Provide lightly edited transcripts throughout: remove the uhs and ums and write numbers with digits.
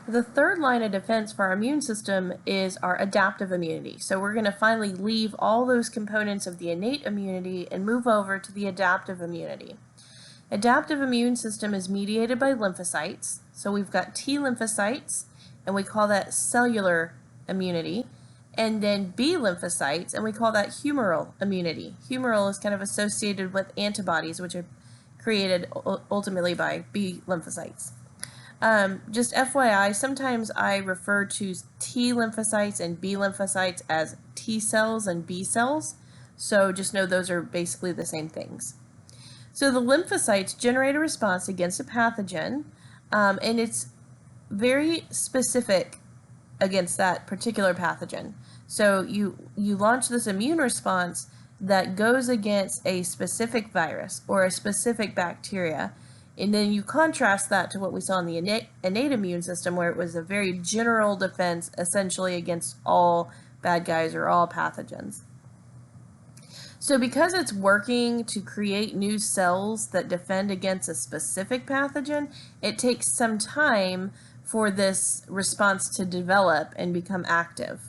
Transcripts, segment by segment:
The third line of defense for our immune system is our adaptive immunity. So we're going to finally leave all those components of the innate immunity and move over to the adaptive immunity. Adaptive immune system is mediated by lymphocytes. So we've got T lymphocytes, and we call that cellular immunity. And then B lymphocytes, and we call that humoral immunity. Humoral is kind of associated with antibodies, which are created ultimately by B lymphocytes. Just FYI, sometimes I refer to T lymphocytes and B lymphocytes as T cells and B cells, so just know those are basically the same things. So the lymphocytes generate a response against a pathogen, and it's very specific against that particular pathogen. So you launch this immune response that goes against a specific virus or a specific bacteria, and then you contrast that to what we saw in the innate immune system, where it was a very general defense essentially against all bad guys or all pathogens. So because it's working to create new cells that defend against a specific pathogen, it takes some time for this response to develop and become active.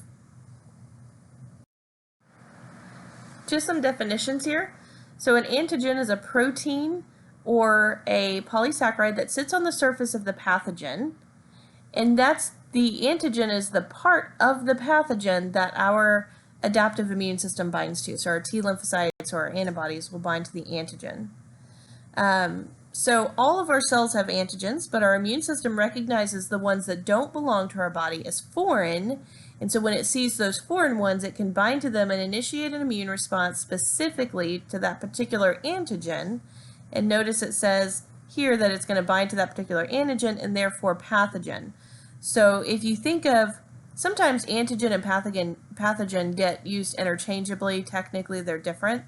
Just some definitions here. So an antigen is a protein or a polysaccharide that sits on the surface of the pathogen, and that's the antigen is the part of the pathogen that our adaptive immune system binds to. So our T lymphocytes or our antibodies will bind to the antigen. So all of our cells have antigens, but our immune system recognizes the ones that don't belong to our body as foreign, and so when it sees those foreign ones, it can bind to them and initiate an immune response specifically to that particular antigen. And notice it says here that it's going to bind to that particular antigen and therefore pathogen. So if you think of, sometimes antigen and pathogen get used interchangeably. Technically they're different.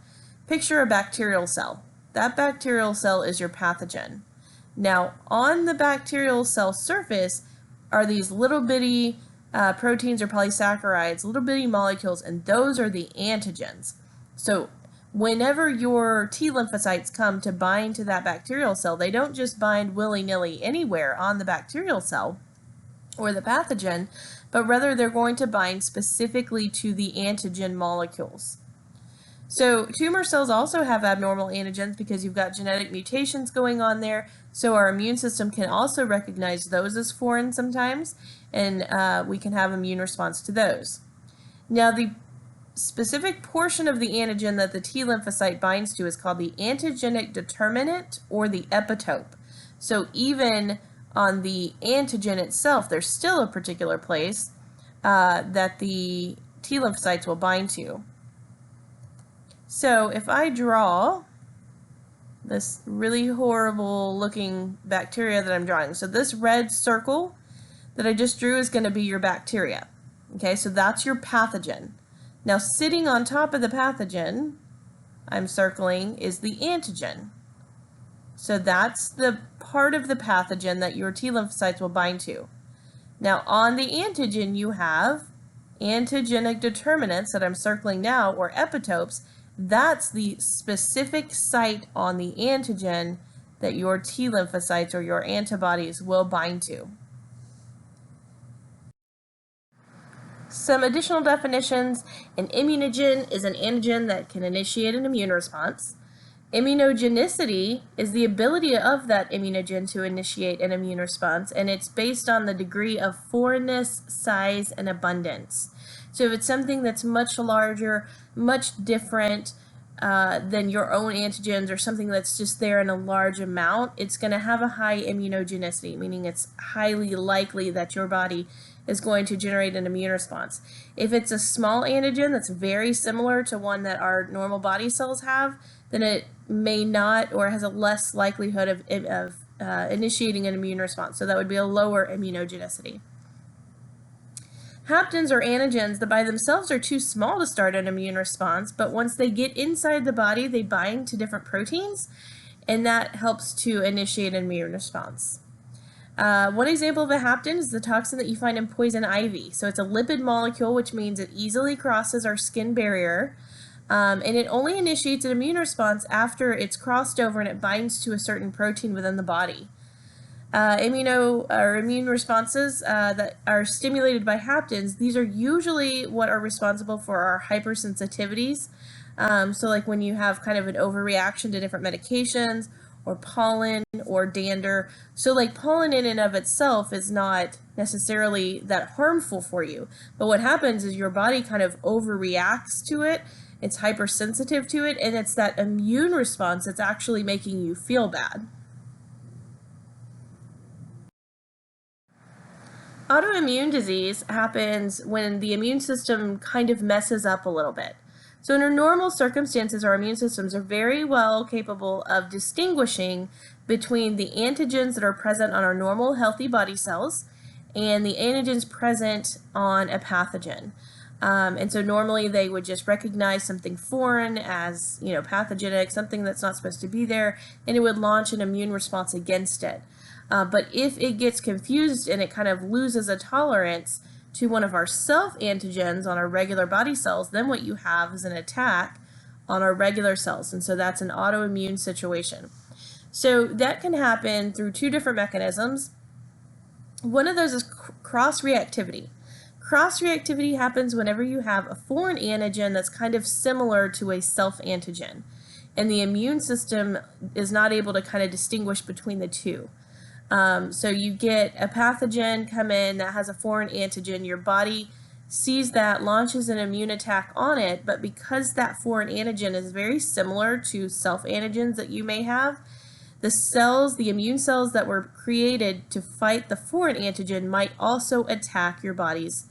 Picture a bacterial cell. That bacterial cell is your pathogen. Now on the bacterial cell surface are these little bitty proteins or polysaccharides, little bitty molecules, and those are the antigens. So whenever your T lymphocytes come to bind to that bacterial cell, they don't just bind willy-nilly anywhere on the bacterial cell or the pathogen, but rather they're going to bind specifically to the antigen molecules. So tumor cells also have abnormal antigens because you've got genetic mutations going on there, so our immune system can also recognize those as foreign sometimes, and we can have immune response to those. Now the specific portion of the antigen that the T lymphocyte binds to is called the antigenic determinant or the epitope. So even on the antigen itself, there's still a particular place that the T lymphocytes will bind to. So if I draw this really horrible looking bacteria that I'm drawing, so this red circle that I just drew is going to be your bacteria. Okay, so that's your pathogen. Now sitting on top of the pathogen, I'm circling, is the antigen. So that's the part of the pathogen that your T lymphocytes will bind to. Now on the antigen you have antigenic determinants that I'm circling now, or epitopes. That's the specific site on the antigen that your T lymphocytes or your antibodies will bind to. Some additional definitions: an immunogen is an antigen that can initiate an immune response. Immunogenicity is the ability of that immunogen to initiate an immune response, and it's based on the degree of foreignness, size, and abundance. So if it's something that's much larger, much different than your own antigens, or something that's just there in a large amount, it's going to have a high immunogenicity, meaning it's highly likely that your body is going to generate an immune response. If it's a small antigen that's very similar to one that our normal body cells have, then it may not, or has a less likelihood of initiating an immune response. So that would be a lower immunogenicity. Haptens are antigens that by themselves are too small to start an immune response, but once they get inside the body, they bind to different proteins, and that helps to initiate an immune response. One example of a hapten is the toxin that you find in poison ivy. So it's a lipid molecule, which means it easily crosses our skin barrier, and it only initiates an immune response after it's crossed over and it binds to a certain protein within the body. immune responses that are stimulated by haptens, these are usually what are responsible for our hypersensitivities. So like when you have kind of an overreaction to different medications or pollen or dander. So like pollen in and of itself is not necessarily that harmful for you. But what happens is your body kind of overreacts to it. It's hypersensitive to it, and it's that immune response that's actually making you feel bad. Autoimmune disease happens when the immune system kind of messes up a little bit. So under normal circumstances, our immune systems are very well capable of distinguishing between the antigens that are present on our normal healthy body cells and the antigens present on a pathogen. And so normally they would just recognize something foreign as, pathogenic, something that's not supposed to be there, and it would launch an immune response against it. But if it gets confused and it kind of loses a tolerance to one of our self-antigens on our regular body cells, then what you have is an attack on our regular cells. And so that's an autoimmune situation. So that can happen through two different mechanisms. One of those is cross-reactivity. Cross-reactivity happens whenever you have a foreign antigen that's kind of similar to a self-antigen, and the immune system is not able to kind of distinguish between the two. So you get a pathogen come in that has a foreign antigen, your body sees that, launches an immune attack on it, but because that foreign antigen is very similar to self-antigens that you may have, the immune cells that were created to fight the foreign antigen might also attack your body's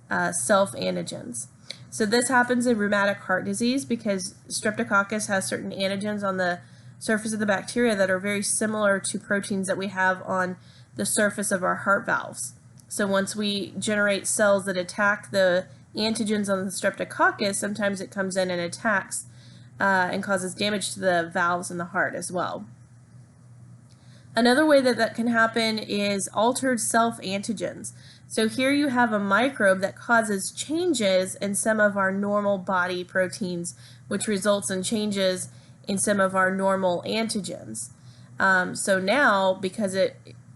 self-antigens. So this happens in rheumatic heart disease because Streptococcus has certain antigens on the surface of the bacteria that are very similar to proteins that we have on the surface of our heart valves. So once we generate cells that attack the antigens on the Streptococcus, sometimes it comes in and attacks and causes damage to the valves in the heart as well. Another way that can happen is altered self-antigens. So here you have a microbe that causes changes in some of our normal body proteins, which results in changes in some of our normal antigens. So now, because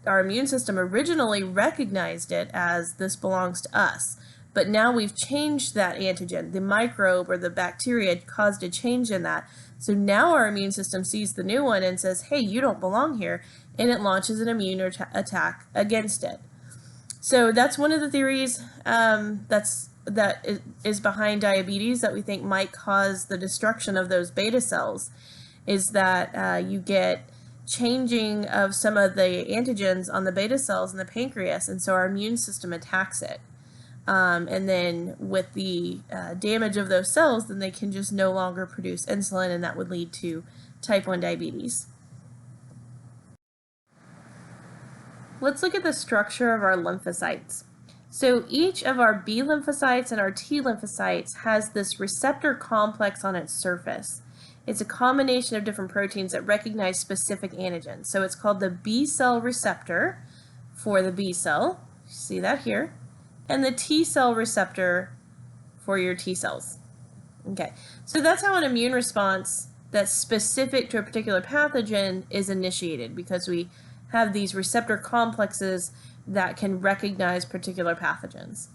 our immune system originally recognized it as this belongs to us, but now we've changed that antigen. The microbe or the bacteria caused a change in that. So now our immune system sees the new one and says, hey, you don't belong here, and it launches an immune attack against it. So that's one of the theories that is behind diabetes that we think might cause the destruction of those beta cells, is that you get changing of some of the antigens on the beta cells in the pancreas, and so our immune system attacks it. And then with the damage of those cells, then they can just no longer produce insulin, and that would lead to type 1 diabetes. Let's look at the structure of our lymphocytes. So each of our B lymphocytes and our T lymphocytes has this receptor complex on its surface. It's a combination of different proteins that recognize specific antigens. So it's called the B cell receptor for the B cell. You see that here. And the T cell receptor for your T cells. Okay, so that's how an immune response that's specific to a particular pathogen is initiated, because we have these receptor complexes that can recognize particular pathogens.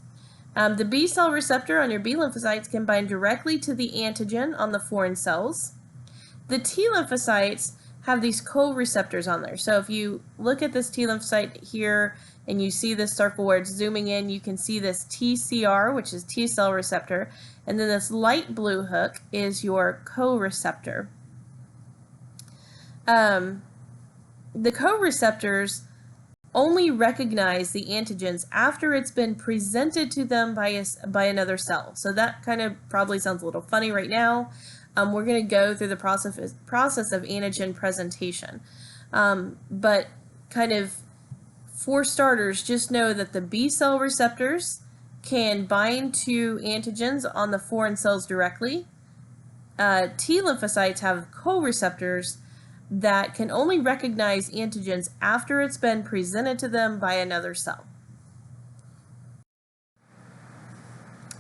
The B cell receptor on your B lymphocytes can bind directly to the antigen on the foreign cells. The T lymphocytes have these co-receptors on there. So if you look at this T lymphocyte here and you see this circle where it's zooming in, you can see this TCR, which is T cell receptor, and then this light blue hook is your co-receptor. The co-receptors only recognize the antigens after it's been presented to them by another cell. So that kind of probably sounds a little funny right now. We're going to go through the process of antigen presentation. But kind of for starters, just know that the B cell receptors can bind to antigens on the foreign cells directly. T lymphocytes have co-receptors that can only recognize antigens after it's been presented to them by another cell.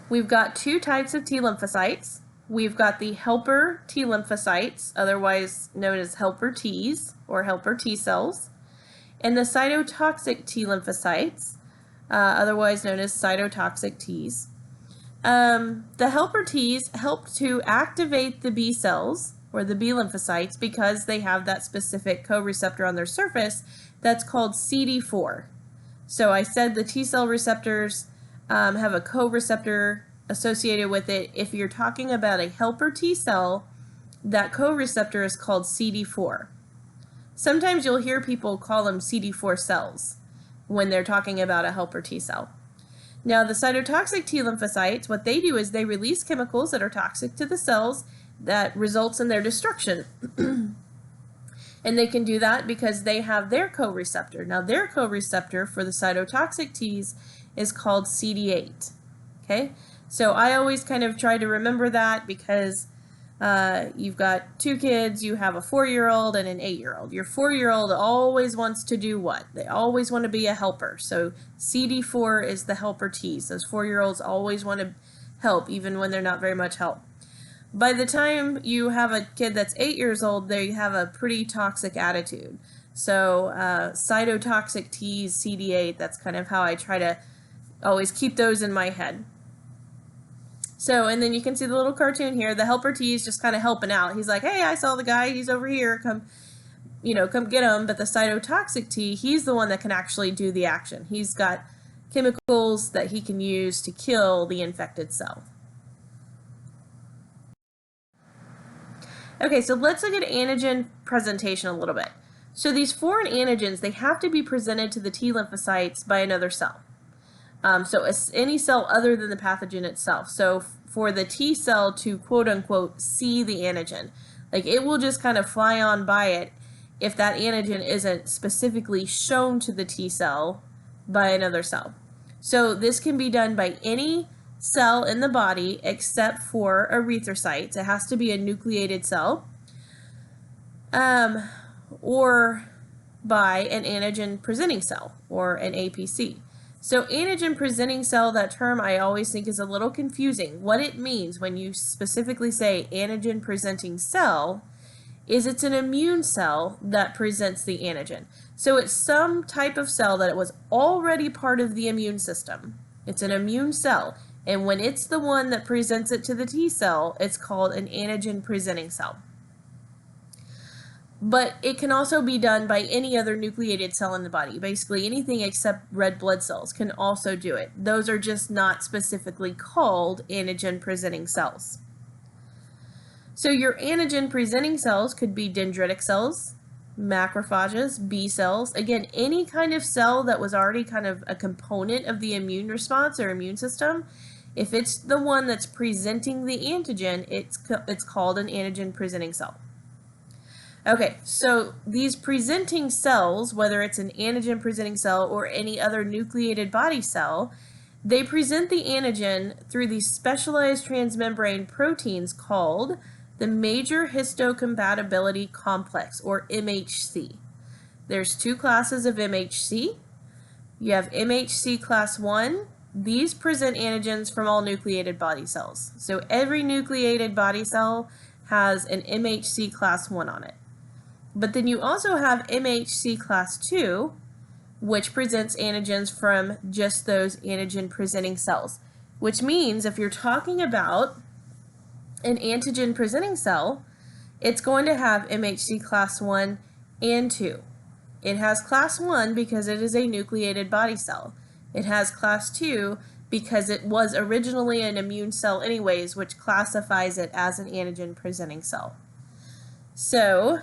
We've got two types of T lymphocytes. We've got the helper T lymphocytes, otherwise known as helper Ts or helper T cells. and the cytotoxic T lymphocytes, otherwise known as cytotoxic Ts. The helper Ts help to activate the B cells, or the B lymphocytes, because they have that specific co-receptor on their surface that's called CD4. So I said the T cell receptors have a co-receptor associated with it. If you're talking about a helper T cell, that co-receptor is called CD4. Sometimes you'll hear people call them CD4 cells when they're talking about a helper T cell. Now, the cytotoxic T lymphocytes, what they do is they release chemicals that are toxic to the cells that results in their destruction. And they can do that because they have their co-receptor. Now, their co-receptor for the cytotoxic Ts is called CD8. Okay? So I always kind of try to remember that because you've got two kids, you have a 4-year-old and an 8-year-old. Your 4-year-old always wants to do what? They always want to be a helper. So CD4 is the helper Ts. Those 4-year-olds always want to help, even when they're not very much help. By the time you have a kid that's 8 years old, they have a pretty toxic attitude. So cytotoxic Ts, CD8, that's kind of how I try to always keep those in my head. So, and then you can see the little cartoon here. The helper T is just kind of helping out. He's like, hey, I saw the guy. He's over here. Come get him. But the cytotoxic T, he's the one that can actually do the action. He's got chemicals that he can use to kill the infected cell. Okay, so let's look at antigen presentation a little bit. So these foreign antigens, they have to be presented to the T lymphocytes by another cell. So any cell other than the pathogen itself. So for the T cell to quote unquote see the antigen, like it will just kind of fly on by it if that antigen isn't specifically shown to the T cell by another cell. So this can be done by any cell in the body except for erythrocytes. It has to be a nucleated cell, or by an antigen presenting cell, or an APC. So antigen presenting cell, that term I always think is a little confusing. What it means when you specifically say antigen presenting cell is it's an immune cell that presents the antigen. So it's some type of cell that it was already part of the immune system. It's an immune cell. And when it's the one that presents it to the T cell, it's called an antigen presenting cell. But it can also be done by any other nucleated cell in the body. Basically anything except red blood cells can also do it. Those are just not specifically called antigen presenting cells. So your antigen presenting cells could be dendritic cells, macrophages, B cells. Again, any kind of cell that was already kind of a component of the immune response or immune system. If it's the one that's presenting the antigen, it's called an antigen presenting cell. Okay, so these presenting cells, whether it's an antigen presenting cell or any other nucleated body cell, they present the antigen through these specialized transmembrane proteins called the major histocompatibility complex, or MHC. There's two classes of MHC. You have MHC class 1. These present antigens from all nucleated body cells. So every nucleated body cell has an MHC class 1 on it. But then you also have MHC class 2, which presents antigens from just those antigen presenting cells. Which means if you're talking about an antigen presenting cell, it's going to have MHC class 1 and 2. It has class 1 because it is a nucleated body cell. It has class 2 because it was originally an immune cell anyways, which classifies it as an antigen presenting cell. So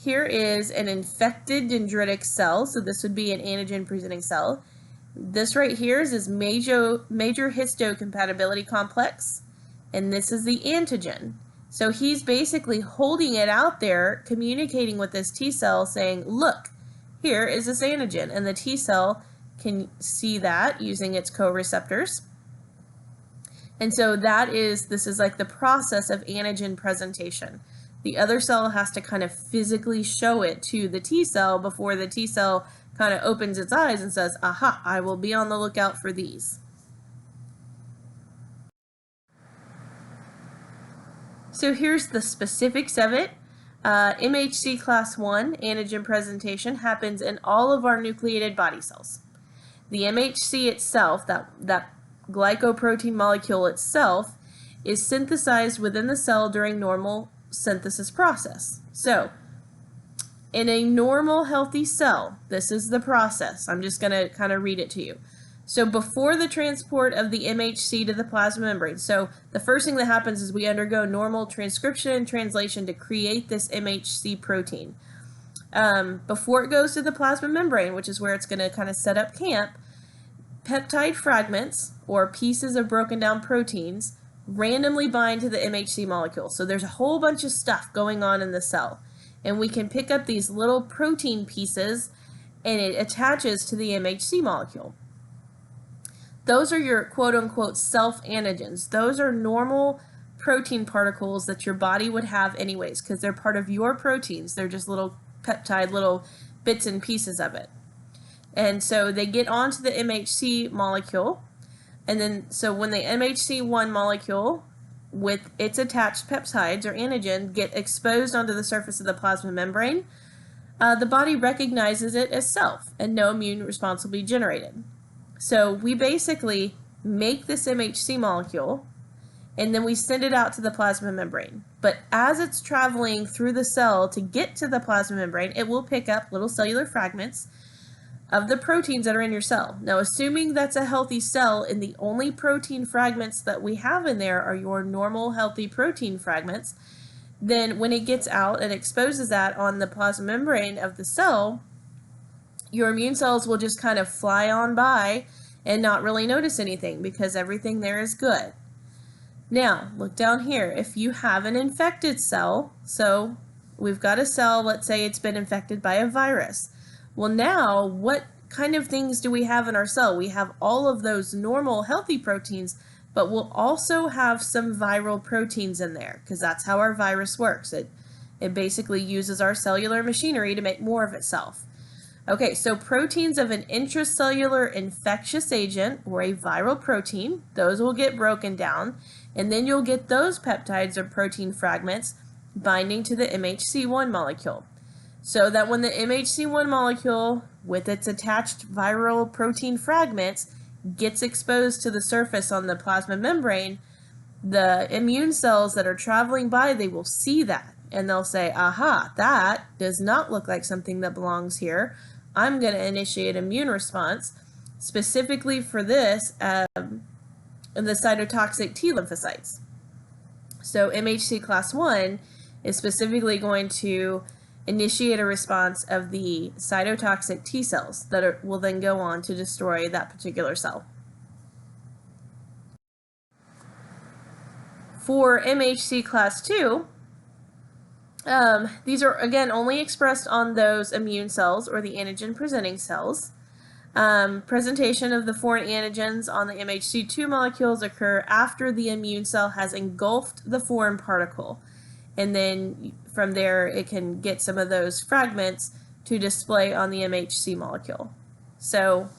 here is an infected dendritic cell. So this would be an antigen presenting cell. This right here is major histocompatibility complex, and this is the antigen. So he's basically holding it out there, communicating with this T cell, saying, look, here is this antigen, and the T cell can see that using its co-receptors. And so this is like the process of antigen presentation. The other cell has to kind of physically show it to the T cell before the T cell kind of opens its eyes and says, aha, I will be on the lookout for these. So here's the specifics of it. MHC class 1 antigen presentation happens in all of our nucleated body cells. The MHC itself, that glycoprotein molecule itself, is synthesized within the cell during normal synthesis process. So, in a normal healthy cell, this is the process. I'm just going to kind of read it to you. So before the transport of the MHC to the plasma membrane, so the first thing that happens is we undergo normal transcription and translation to create this MHC protein. Before it goes to the plasma membrane, which is where it's going to kind of set up camp, peptide fragments, or pieces of broken down proteins, randomly bind to the MHC molecule. So there's a whole bunch of stuff going on in the cell. And we can pick up these little protein pieces, and it attaches to the MHC molecule. Those are your quote-unquote self-antigens. Those are normal protein particles that your body would have anyways, because they're part of your proteins. They're just little peptide, little bits and pieces of it. And so they get onto the MHC molecule, and then so when the MHC1 molecule with its attached peptides or antigen get exposed onto the surface of the plasma membrane, the body recognizes it as self, and no immune response will be generated. So we basically make this MHC molecule, and then we send it out to the plasma membrane. But as it's traveling through the cell to get to the plasma membrane, it will pick up little cellular fragments of the proteins that are in your cell. Now, assuming that's a healthy cell and the only protein fragments that we have in there are your normal healthy protein fragments, then when it gets out and exposes that on the plasma membrane of the cell, your immune cells will just kind of fly on by and not really notice anything because everything there is good. Now, look down here. If you have an infected cell, so we've got a cell, let's say it's been infected by a virus. Well, now, what kind of things do we have in our cell? We have all of those normal healthy proteins, but we'll also have some viral proteins in there because that's how our virus works. It basically uses our cellular machinery to make more of itself. Okay, so proteins of an intracellular infectious agent or a viral protein, those will get broken down, and then you'll get those peptides or protein fragments binding to the MHC1 molecule. So that when the MHC1 molecule with its attached viral protein fragments gets exposed to the surface on the plasma membrane, the immune cells that are traveling by, they will see that and they'll say, aha, that does not look like something that belongs here. I'm going to initiate immune response specifically for this in the cytotoxic T lymphocytes. So MHC class 1 is specifically going to initiate a response of the cytotoxic T cells that will then go on to destroy that particular cell. For MHC class 2, these are, again, only expressed on those immune cells or the antigen-presenting cells. Presentation of the foreign antigens on the MHC2 molecules occur after the immune cell has engulfed the foreign particle. And then from there, it can get some of those fragments to display on the MHC molecule. So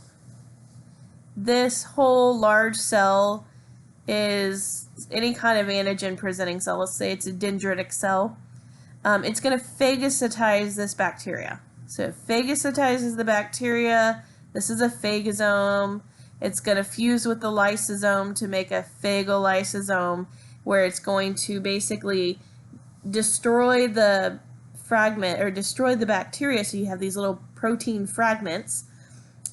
this whole large cell is any kind of antigen-presenting cell. Let's say it's a dendritic cell. It's going to phagocytize this bacteria. So it phagocytizes the bacteria. This is a phagosome. It's going to fuse with the lysosome to make a phagolysosome, where it's going to basically destroy the fragment or destroy the bacteria, so you have these little protein fragments.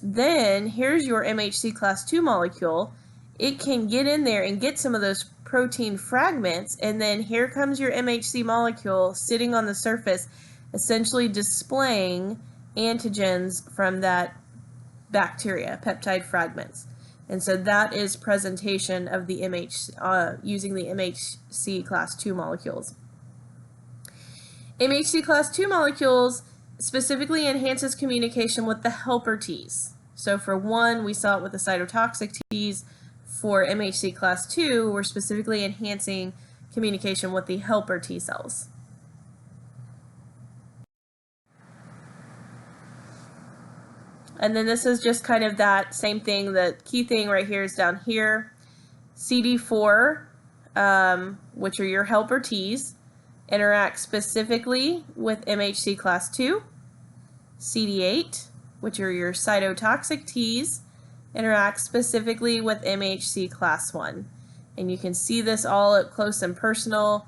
Then here's your MHC class 2 molecule. It can get in there and get some of those protein fragments, and then here comes your MHC molecule sitting on the surface, essentially displaying antigens from that bacteria, peptide fragments. And so that is presentation of the using the MHC class 2 molecules. MHC class 2 molecules specifically enhances communication with the helper Ts. So for one, we saw it with the cytotoxic Ts. For MHC class 2, we're specifically enhancing communication with the helper T cells. And then this is just kind of that same thing. The key thing right here is down here. CD4, which are your helper Ts, interact specifically with MHC class 2, CD8, which are your cytotoxic Ts, interact specifically with MHC class 1. And you can see this all up close and personal.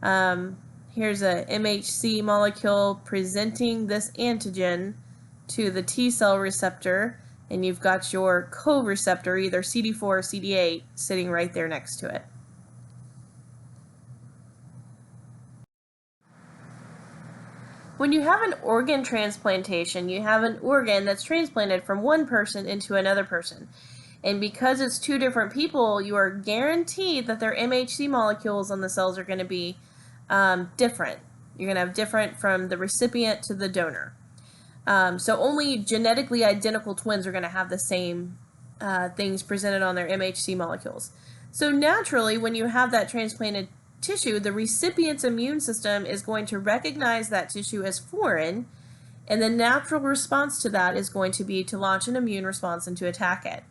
Here's a MHC molecule presenting this antigen to the T cell receptor, and you've got your co-receptor, either CD4 or CD8, sitting right there next to it. When you have an organ transplantation, you have an organ that's transplanted from one person into another person. And because it's two different people, you are guaranteed that their MHC molecules on the cells are going to be different. You're going to have different from the recipient to the donor. So only genetically identical twins are going to have the same things presented on their MHC molecules. So naturally, when you have that transplanted tissue, the recipient's immune system is going to recognize that tissue as foreign, and the natural response to that is going to be to launch an immune response and to attack it.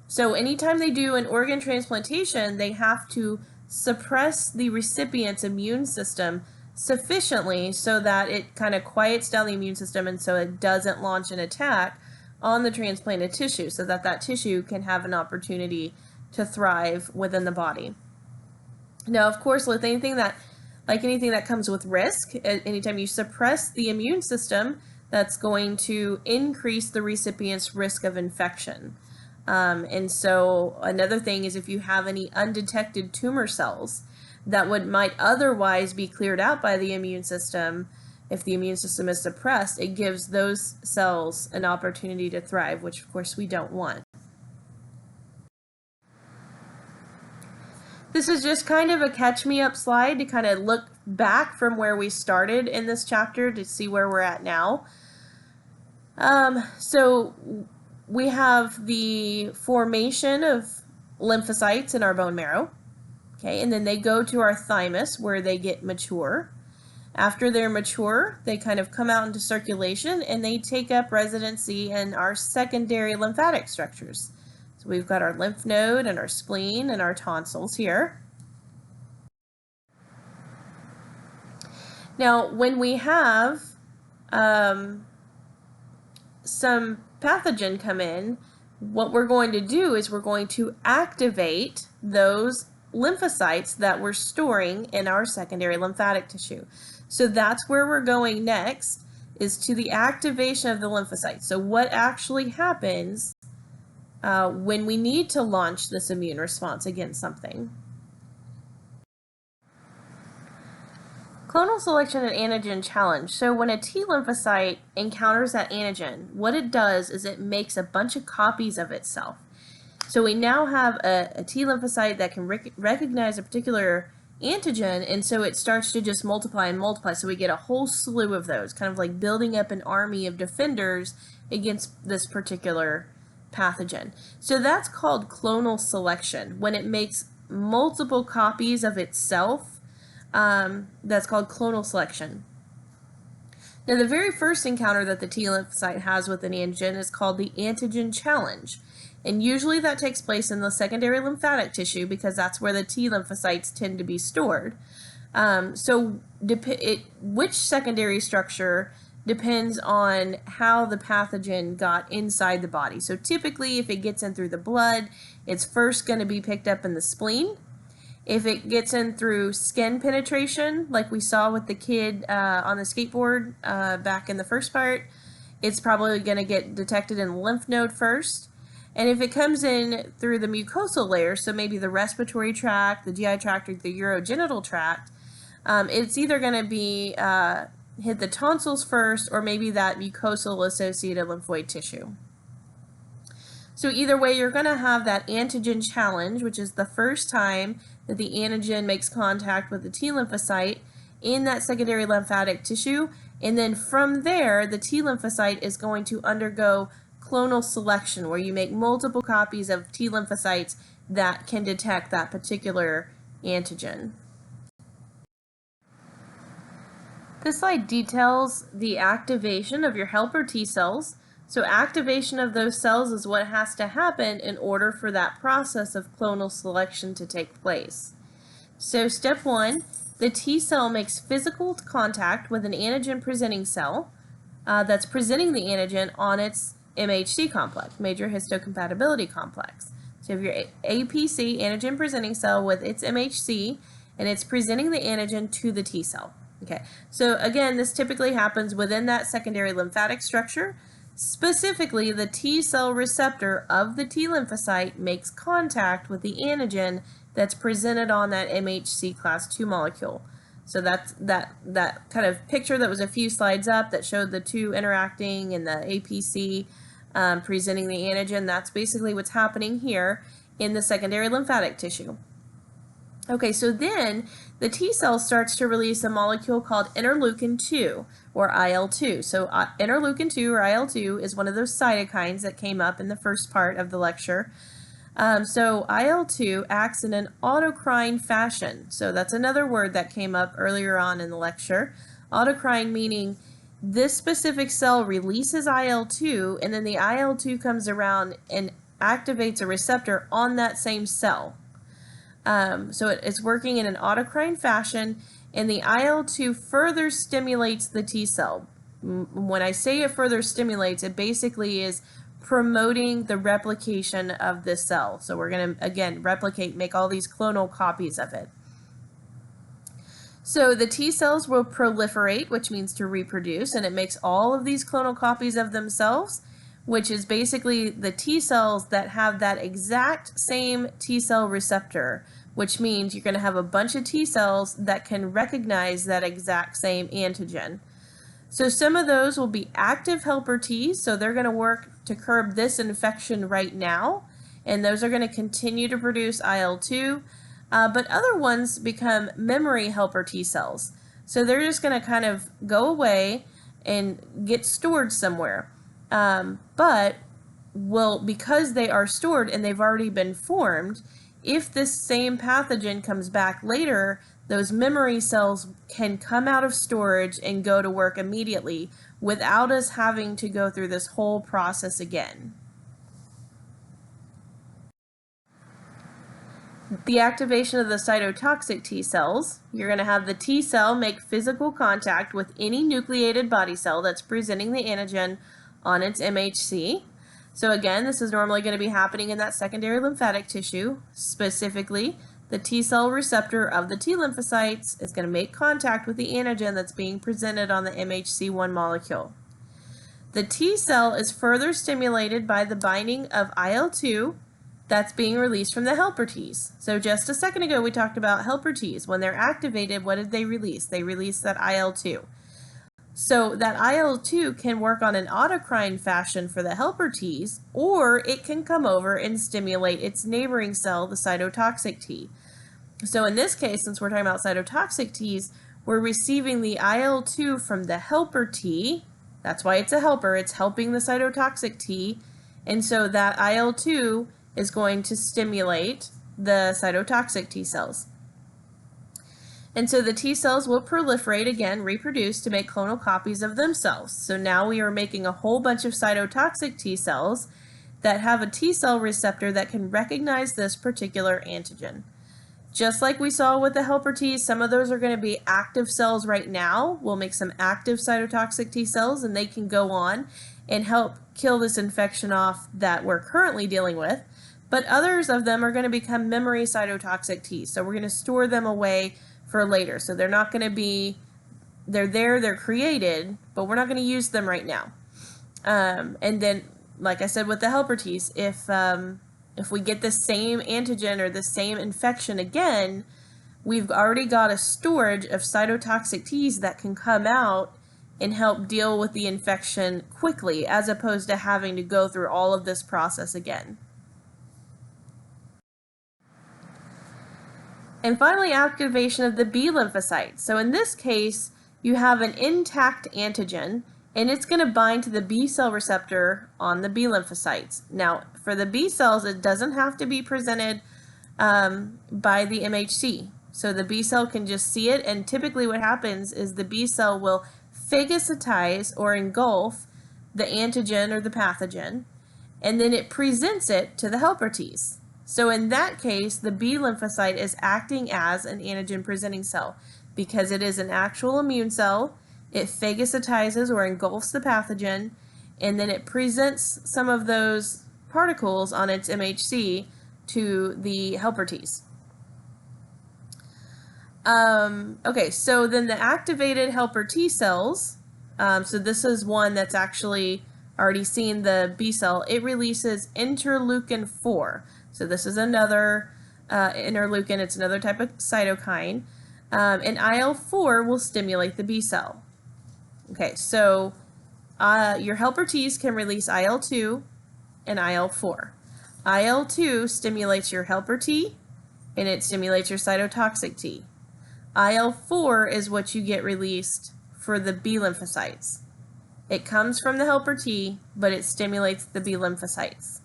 So anytime they do an organ transplantation, they have to suppress the recipient's immune system sufficiently so that it kind of quiets down the immune system and so it doesn't launch an attack on the transplanted tissue, so that that tissue can have an opportunity to thrive within the body. Now, of course, with anything that, like anything that comes with risk, anytime you suppress the immune system, that's going to increase the recipient's risk of infection. And so another thing is if you have any undetected tumor cells that might otherwise be cleared out by the immune system, if the immune system is suppressed, it gives those cells an opportunity to thrive, which of course we don't want. This is just kind of a catch-me-up slide to kind of look back from where we started in this chapter to see where we're at now. So we have the formation of lymphocytes in our bone marrow, okay, and then they go to our thymus where they get mature. After they're mature, they kind of come out into circulation and they take up residency in our secondary lymphatic structures. So we've got our lymph node and our spleen and our tonsils here. Now, when we have some pathogen come in, what we're going to do is we're going to activate those lymphocytes that we're storing in our secondary lymphatic tissue. So that's where we're going next, is to the activation of the lymphocytes. So what actually happens when we need to launch this immune response against something? Clonal selection and antigen challenge. So when a T lymphocyte encounters that antigen, what it does is it makes a bunch of copies of itself. So we now have a T lymphocyte that can recognize a particular antigen, and so it starts to just multiply and multiply. So we get a whole slew of those, kind of like building up an army of defenders against this particular pathogen. So that's called clonal selection. When it makes multiple copies of itself, that's called clonal selection. Now, the very first encounter that the T lymphocyte has with an antigen is called the antigen challenge. And usually that takes place in the secondary lymphatic tissue because that's where the T lymphocytes tend to be stored. Which secondary structure depends on how the pathogen got inside the body. So typically, if it gets in through the blood, it's first going to be picked up in the spleen. If it gets in through skin penetration, like we saw with the kid on the skateboard back in the first part, it's probably going to get detected in the lymph node first. And if it comes in through the mucosal layer, so maybe the respiratory tract, the GI tract, or the urogenital tract, it's either going to be hit the tonsils first, or maybe that mucosal associated lymphoid tissue. So either way, you're going to have that antigen challenge, which is the first time that the antigen makes contact with the T lymphocyte in that secondary lymphatic tissue. And then from there, the T lymphocyte is going to undergo clonal selection, where you make multiple copies of T lymphocytes that can detect that particular antigen. This slide details the activation of your helper T cells. So activation of those cells is what has to happen in order for that process of clonal selection to take place. So step one, the T cell makes physical contact with an antigen presenting cell that's presenting the antigen on its MHC complex, major histocompatibility complex. So you have your APC, antigen presenting cell, with its MHC, and it's presenting the antigen to the T cell. Okay, so again, this typically happens within that secondary lymphatic structure. Specifically, the T cell receptor of the T lymphocyte makes contact with the antigen that's presented on that MHC class II molecule. So that's that kind of picture that was a few slides up that showed the two interacting and the APC presenting the antigen. That's basically what's happening here in the secondary lymphatic tissue. Okay, so then the T cell starts to release a molecule called interleukin-2, or IL-2. So interleukin-2, or IL-2, is one of those cytokines that came up in the first part of the lecture. So IL-2 acts in an autocrine fashion. So that's another word that came up earlier on in the lecture. Autocrine meaning this specific cell releases IL-2, and then the IL-2 comes around and activates a receptor on that same cell. So it's working in an autocrine fashion, and the IL-2 further stimulates the T cell. When I say it further stimulates, it basically is promoting the replication of this cell. So we're going to, again, replicate, make all these clonal copies of it. So the T cells will proliferate, which means to reproduce, and it makes all of these clonal copies of themselves, which is basically the T cells that have that exact same T cell receptor, which means you're going to have a bunch of T cells that can recognize that exact same antigen. So some of those will be active helper Ts, so they're going to work to curb this infection right now, and those are going to continue to produce IL-2, but other ones become memory helper T cells. So they're just going to kind of go away and get stored somewhere. But because they are stored and they've already been formed, if this same pathogen comes back later, those memory cells can come out of storage and go to work immediately without us having to go through this whole process again. The activation of the cytotoxic T cells, you're going to have the T cell make physical contact with any nucleated body cell that's presenting the antigen on its MHC. So again, this is normally going to be happening in that secondary lymphatic tissue. Specifically, the T cell receptor of the T lymphocytes is going to make contact with the antigen that's being presented on the MHC1 molecule. The T cell is further stimulated by the binding of IL-2 that's being released from the helper Ts. So just a second ago we talked about helper Ts. When they're activated, what did they release? They release that IL-2. So that IL-2 can work on an autocrine fashion for the helper Ts, or it can come over and stimulate its neighboring cell, the cytotoxic T. So in this case, since we're talking about cytotoxic Ts, we're receiving the IL-2 from the helper T. That's why it's a helper. It's helping the cytotoxic T. And so that IL-2 is going to stimulate the cytotoxic T cells. And so the T cells will proliferate again, reproduce to make clonal copies of themselves. So now we are making a whole bunch of cytotoxic T cells that have a T cell receptor that can recognize this particular antigen. Just like we saw with the helper Ts, some of those are going to be active cells right now. We'll make some active cytotoxic T cells, and they can go on and help kill this infection off that we're currently dealing with. But others of them are going to become memory cytotoxic Ts. So we're going to store them away for later. So they're not going to be, they're created, but we're not going to use them right now. And then, like I said with the helper Ts, if we get the same antigen or the same infection again, we've already got a storage of cytotoxic Ts that can come out and help deal with the infection quickly, as opposed to having to go through all of this process again. And finally, activation of the B lymphocyte. So in this case, you have an intact antigen, and it's going to bind to the B cell receptor on the B lymphocytes. Now, for the B cells, it doesn't have to be presented by the MHC. So the B cell can just see it, and typically what happens is the B cell will phagocytize or engulf the antigen or the pathogen, and then it presents it to the helper Ts. So in that case, the B lymphocyte is acting as an antigen presenting cell. because it is an actual immune cell. It phagocytizes or engulfs the pathogen, and then it presents some of those particles on its MHC to the helper Ts. Okay, so then the activated helper T cells, so this is one that's actually already seen the B cell, it releases interleukin 4. So this is another interleukin, it's another type of cytokine, and IL-4 will stimulate the B cell. Okay, so your helper Ts can release IL-2 and IL-4. IL-2 stimulates your helper T, and it stimulates your cytotoxic T. IL-4 is what you get released for the B lymphocytes. It comes from the helper T, but it stimulates the B lymphocytes.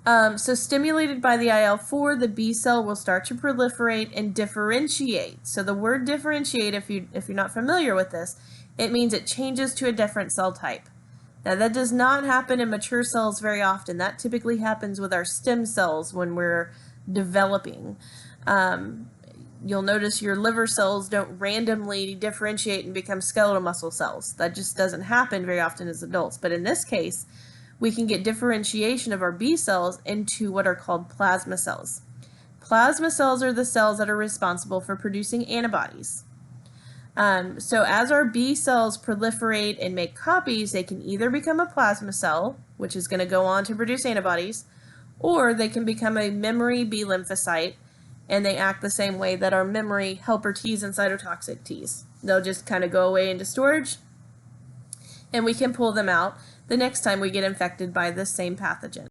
So stimulated by the IL-4, the B cell will start to proliferate and differentiate. So the word differentiate, if you're not familiar with this, it means it changes to a different cell type. Now that does not happen in mature cells very often. That typically happens with our stem cells when we're developing. You'll notice your liver cells don't randomly differentiate and become skeletal muscle cells. That just doesn't happen very often as adults. But in this case, we can get differentiation of our B cells into what are called plasma cells. Plasma cells are the cells that are responsible for producing antibodies. So as our B cells proliferate and make copies, they can either become a plasma cell, which is going to go on to produce antibodies, or they can become a memory B lymphocyte, and they act the same way that our memory helper Ts and cytotoxic Ts. They'll just kind of go away into storage, and we can pull them out the next time we get infected by the same pathogen.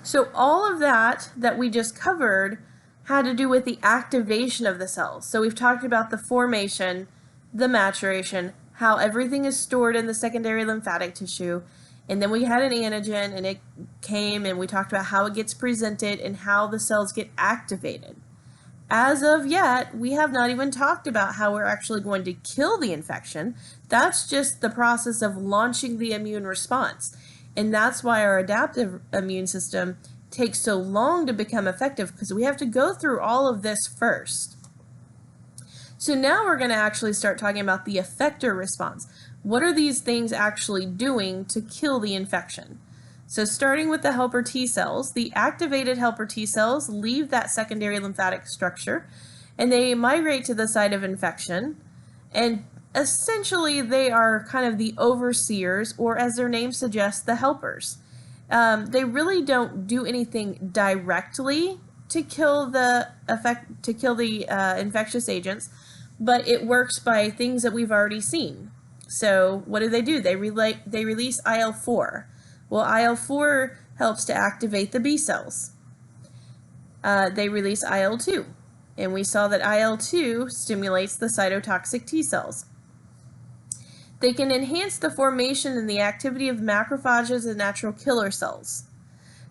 So all of that we just covered had to do with the activation of the cells. So we've talked about the formation, the maturation, how everything is stored in the secondary lymphatic tissue, and then we had an antigen and it came, and we talked about how it gets presented and how the cells get activated. As of yet, we have not even talked about how we're actually going to kill the infection. That's just the process of launching the immune response. And that's why our adaptive immune system takes so long to become effective, because we have to go through all of this first. So now we're going to actually start talking about the effector response. What are these things actually doing to kill the infection? So starting with the helper T cells, the activated helper T cells leave that secondary lymphatic structure and they migrate to the site of infection, and essentially they are kind of the overseers, or as their name suggests, the helpers. They really don't do anything directly to kill the infectious agents, but it works by things that we've already seen. So what do? They release IL-4. Well, IL-4 helps to activate the B cells. They release IL-2, and we saw that IL-2 stimulates the cytotoxic T cells. They can enhance the formation and the activity of macrophages and natural killer cells.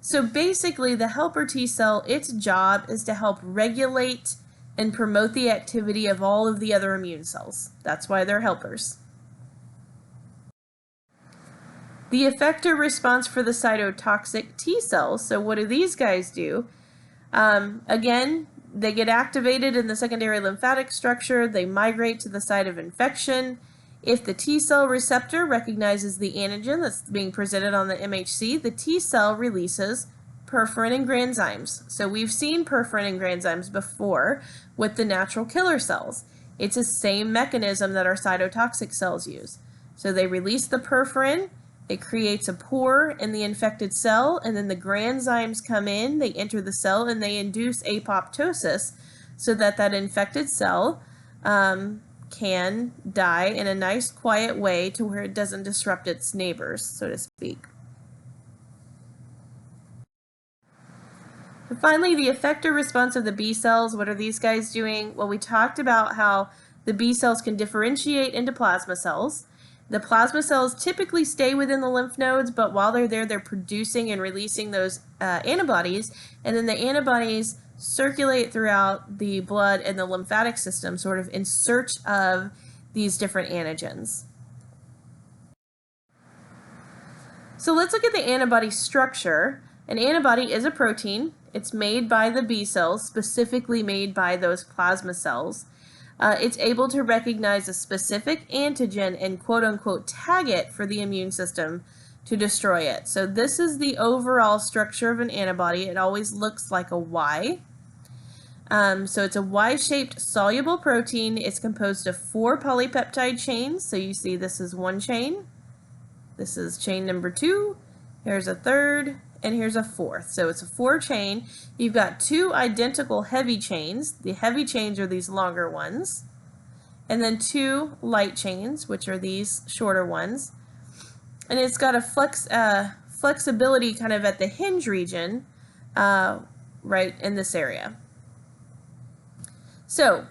So basically, the helper T cell, its job is to help regulate and promote the activity of all of the other immune cells. That's why they're helpers. The effector response for the cytotoxic T cells, so what do these guys do? Again, they get activated in the secondary lymphatic structure, they migrate to the site of infection. If the T cell receptor recognizes the antigen that's being presented on the MHC, the T cell releases perforin and granzymes. So we've seen perforin and granzymes before with the natural killer cells. It's the same mechanism that our cytotoxic cells use. So they release the perforin, it creates a pore in the infected cell, and then the granzymes come in, they enter the cell, and they induce apoptosis so that that infected cell can die in a nice, quiet way to where it doesn't disrupt its neighbors, so to speak. And finally, the effector response of the B cells. What are these guys doing? Well, we talked about how the B cells can differentiate into plasma cells. The plasma cells typically stay within the lymph nodes, but while they're there, they're producing and releasing those antibodies, and then the antibodies circulate throughout the blood and the lymphatic system, sort of in search of these different antigens. So let's look at the antibody structure. An antibody is a protein. It's made by the B cells, specifically made by those plasma cells. It's able to recognize a specific antigen and quote-unquote tag it for the immune system to destroy it. So this is the overall structure of an antibody. It always looks like a Y. So it's a Y-shaped soluble protein. It's composed of 4 polypeptide chains. So you see this is one chain. This is chain number 2. Here's a third, and here's a fourth. So it's a 4 chain. You've got 2 identical heavy chains. The heavy chains are these longer ones. And then 2 light chains, which are these shorter ones. And it's got a flexibility kind of at the hinge region, right in this area. So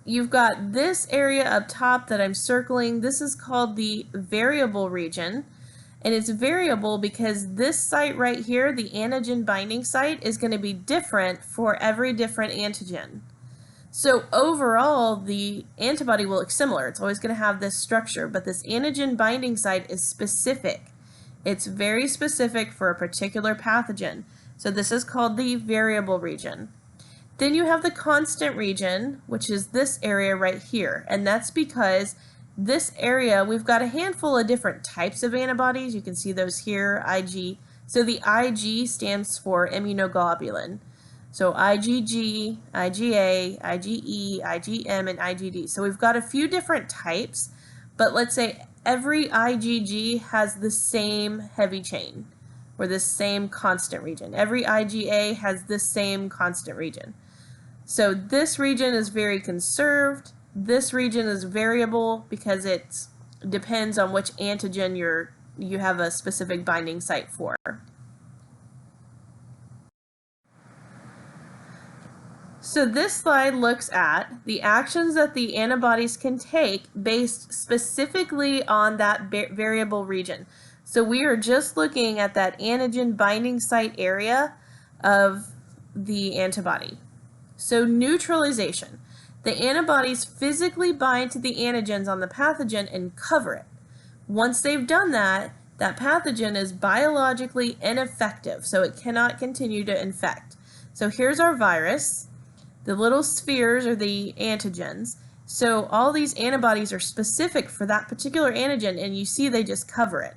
you've got this area up top that I'm circling. This is called the variable region. And it's variable because this site right here, the antigen binding site, is going to be different for every different antigen. So overall, the antibody will look similar. It's always going to have this structure, but this antigen binding site is specific. It's very specific for a particular pathogen. So this is called the variable region. Then you have the constant region, which is this area right here. And that's because this area, we've got a handful of different types of antibodies. You can see those here, IG. So the IG stands for immunoglobulin. So IgG, IgA, IgE, IgM, and IgD. So we've got a few different types, but let's say every IgG has the same heavy chain, or the same constant region. Every IgA has the same constant region. So this region is very conserved. This region is variable because it depends on which antigen you have a specific binding site for. So this slide looks at the actions that the antibodies can take based specifically on that variable region. So we are just looking at that antigen binding site area of the antibody. So neutralization. The antibodies physically bind to the antigens on the pathogen and cover it. Once they've done that, that pathogen is biologically ineffective, so it cannot continue to infect. So here's our virus. The little spheres are the antigens. So all these antibodies are specific for that particular antigen, and you see they just cover it.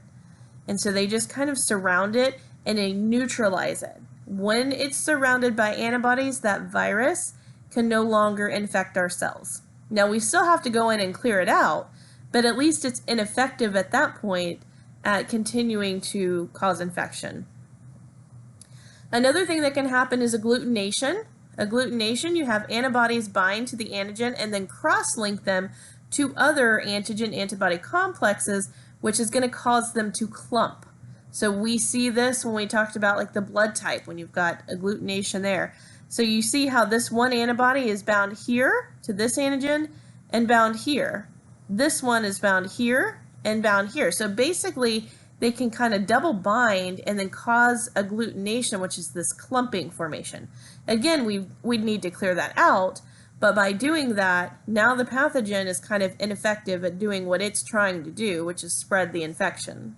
And so they just kind of surround it and they neutralize it. When it's surrounded by antibodies, that virus can no longer infect our cells. Now we still have to go in and clear it out, but at least it's ineffective at that point at continuing to cause infection. Another thing that can happen is agglutination. Agglutination, you have antibodies bind to the antigen and then cross-link them to other antigen-antibody complexes, which is going to cause them to clump. So we see this when we talked about like the blood type, when you've got agglutination there. So you see how this one antibody is bound here to this antigen and bound here. This one is bound here and bound here. So basically they can kind of double bind and then cause agglutination, which is this clumping formation. Again, we'd need to clear that out, but by doing that, now the pathogen is kind of ineffective at doing what it's trying to do, which is spread the infection.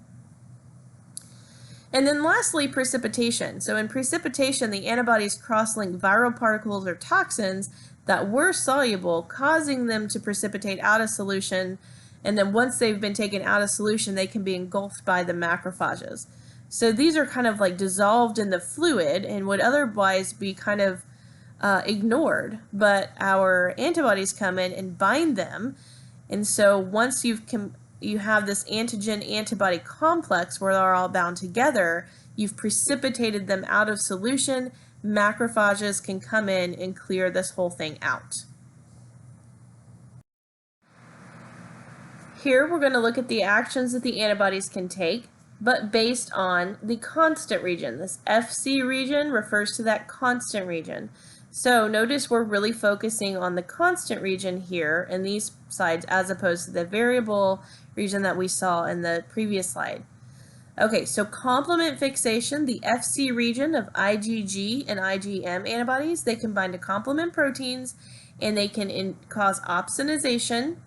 And then lastly, precipitation. So in precipitation, the antibodies cross-link viral particles or toxins that were soluble, causing them to precipitate out of solution. And then once they've been taken out of solution, they can be engulfed by the macrophages. So these are kind of like dissolved in the fluid and would otherwise be kind of ignored. But our antibodies come in and bind them. And so once you have this antigen-antibody complex where they're all bound together, you've precipitated them out of solution. Macrophages can come in and clear this whole thing out. Here we're going to look at the actions that the antibodies can take, but based on the constant region. This FC region refers to that constant region. So notice we're really focusing on the constant region here in these slides as opposed to the variable region that we saw in the previous slide. Okay, so complement fixation, the FC region of IgG and IgM antibodies, they can bind to complement proteins and they can cause opsonization,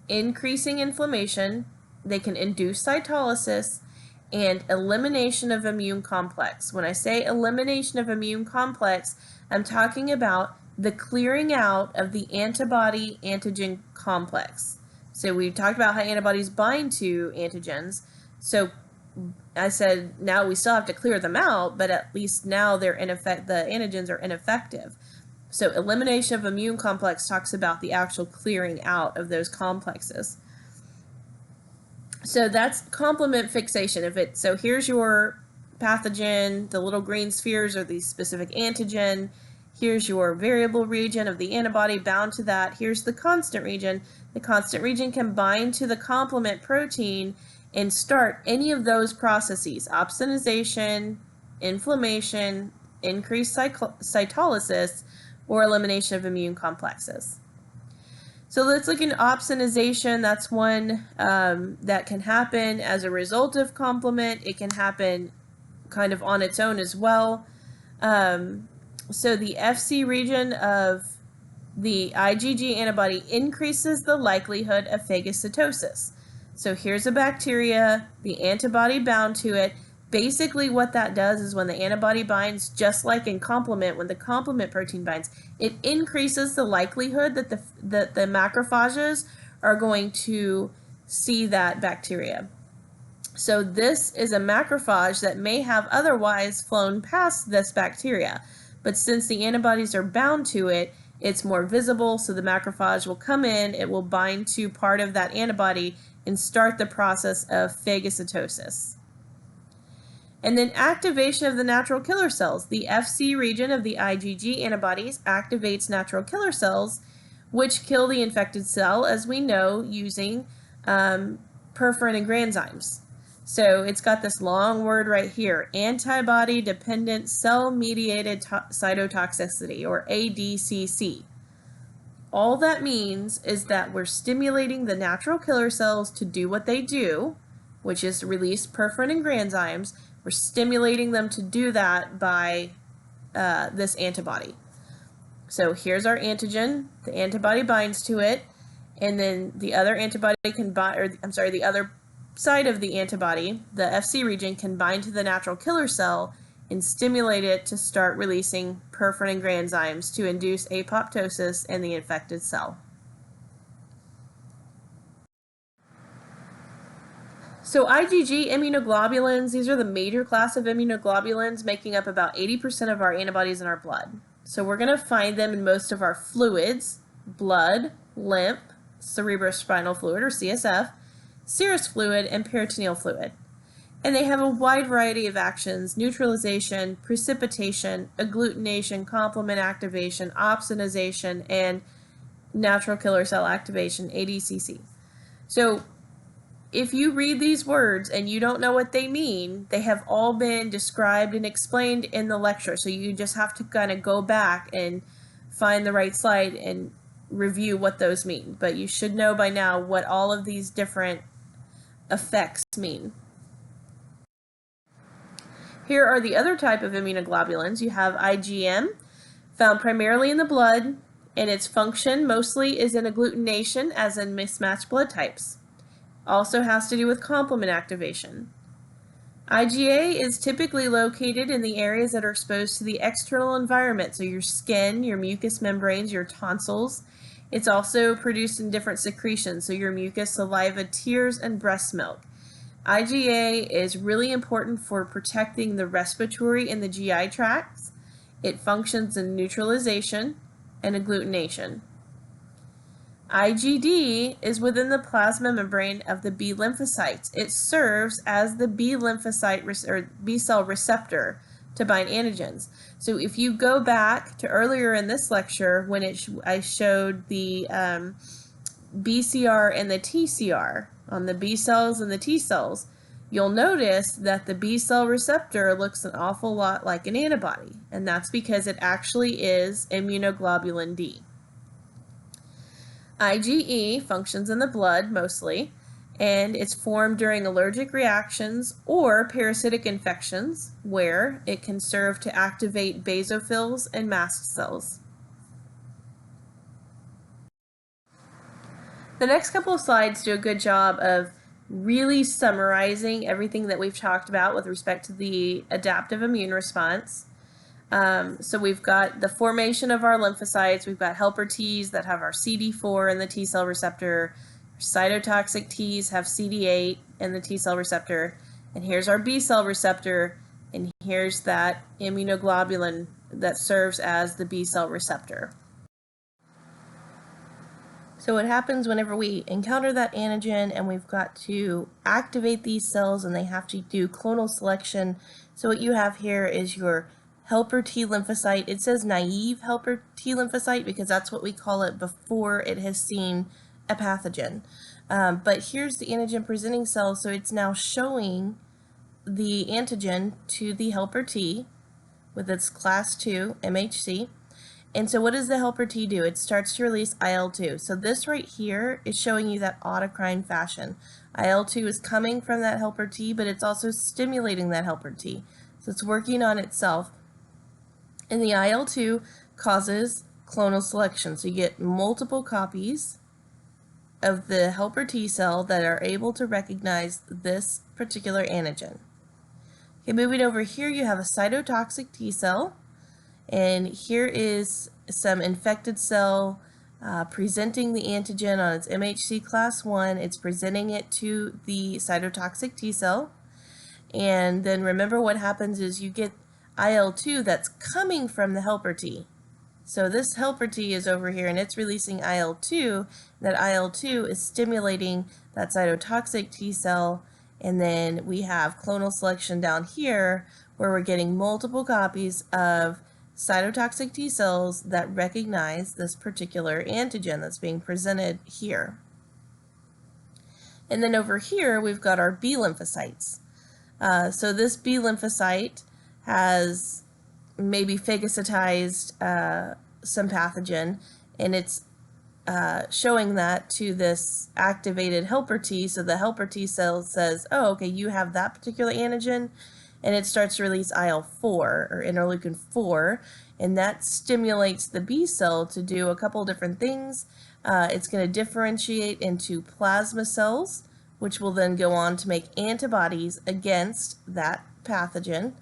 increasing inflammation, they can induce cytolysis, and elimination of immune complex. When I say elimination of immune complex, I'm talking about the clearing out of the antibody-antigen complex. So we talked about how antibodies bind to antigens. So I said now we still have to clear them out, but at least now they're the antigens are ineffective. So elimination of immune complex talks about the actual clearing out of those complexes. So that's complement fixation. So here's your pathogen, the little green spheres are the specific antigen. Here's your variable region of the antibody bound to that. Here's the constant region. The constant region can bind to the complement protein and start any of those processes: opsonization, inflammation, increased cytolysis, or elimination of immune complexes. So let's look at opsonization. That's one that can happen as a result of complement. It can happen kind of on its own as well. So the Fc region of the IgG antibody increases the likelihood of phagocytosis. So here's a bacteria, the antibody bound to it. Basically what that does is when the antibody binds, just like in complement, when the complement protein binds, it increases the likelihood that the macrophages are going to see that bacteria. So this is a macrophage that may have otherwise flown past this bacteria, but since the antibodies are bound to it, it's more visible, so the macrophage will come in, it will bind to part of that antibody and start the process of phagocytosis. And then activation of the natural killer cells. The Fc region of the IgG antibodies activates natural killer cells, which kill the infected cell, as we know, using perforin and granzymes. So it's got this long word right here, antibody-dependent cell-mediated cytotoxicity, or ADCC. All that means is that we're stimulating the natural killer cells to do what they do, which is release perforin and granzymes. We're stimulating them to do that by this antibody. So here's our antigen. The antibody binds to it, and then the other antibody can bind, or I'm sorry, the other side of the antibody, the Fc region, can bind to the natural killer cell and stimulate it to start releasing perforin and granzymes to induce apoptosis in the infected cell. So IgG immunoglobulins, these are the major class of immunoglobulins, making up about 80% of our antibodies in our blood. So we're going to find them in most of our fluids: blood, lymph, cerebrospinal fluid, or CSF, serous fluid, and peritoneal fluid. And they have a wide variety of actions: neutralization, precipitation, agglutination, complement activation, opsonization, and natural killer cell activation, ADCC. So if you read these words and you don't know what they mean, they have all been described and explained in the lecture. So you just have to kind of go back and find the right slide and review what those mean. But you should know by now what all of these different effects mean. Here are the other type of immunoglobulins. You have IgM, found primarily in the blood, and its function mostly is in agglutination, as in mismatched blood types. Also has to do with complement activation. IgA is typically located in the areas that are exposed to the external environment, so your skin, your mucous membranes, your tonsils. It's also produced in different secretions, so your mucus, saliva, tears, and breast milk. IgA is really important for protecting the respiratory and the GI tracts. It functions in neutralization and agglutination. IgD is within the plasma membrane of the B lymphocytes. It serves as the B lymphocyte or B cell receptor to bind antigens. So if you go back to earlier in this lecture when I showed the BCR and the TCR on the B cells and the T cells, you'll notice that the B cell receptor looks an awful lot like an antibody, and that's because it actually is immunoglobulin D. IgE functions in the blood mostly, and it's formed during allergic reactions or parasitic infections, where it can serve to activate basophils and mast cells. The next couple of slides do a good job of really summarizing everything that we've talked about with respect to the adaptive immune response. So we've got the formation of our lymphocytes. We've got helper Ts that have our CD4 and the T cell receptor. Cytotoxic Ts have CD8 and the T cell receptor. And here's our B cell receptor. And here's that immunoglobulin that serves as the B cell receptor. So what happens whenever we encounter that antigen and we've got to activate these cells and they have to do clonal selection. So what you have here is your helper T lymphocyte. It says naive helper T lymphocyte because that's what we call it before it has seen a pathogen. But here's the antigen presenting cell, so it's now showing the antigen to the helper T with its class 2 MHC. And so what does the helper T do? It starts to release IL-2. So this right here is showing you that autocrine fashion. IL-2 is coming from that helper T, but it's also stimulating that helper T. So it's working on itself. And the IL-2 causes clonal selection. So you get multiple copies of the helper T cell that are able to recognize this particular antigen. Okay, moving over here, you have a cytotoxic T cell. And here is some infected cell presenting the antigen on its MHC class 1. It's presenting it to the cytotoxic T cell. And then remember what happens is you get IL-2 that's coming from the helper T. So this helper T is over here and it's releasing IL-2. That IL-2 is stimulating that cytotoxic T cell. And then we have clonal selection down here where we're getting multiple copies of cytotoxic T cells that recognize this particular antigen that's being presented here. And then over here, we've got our B lymphocytes. So this B lymphocyte has maybe phagocytized some pathogen, and it's showing that to this activated helper T. So the helper T cell says, oh, okay, you have that particular antigen, and it starts to release IL-4 or interleukin 4, and that stimulates the B cell to do a couple different things. It's going to differentiate into plasma cells, which will then go on to make antibodies against that pathogen.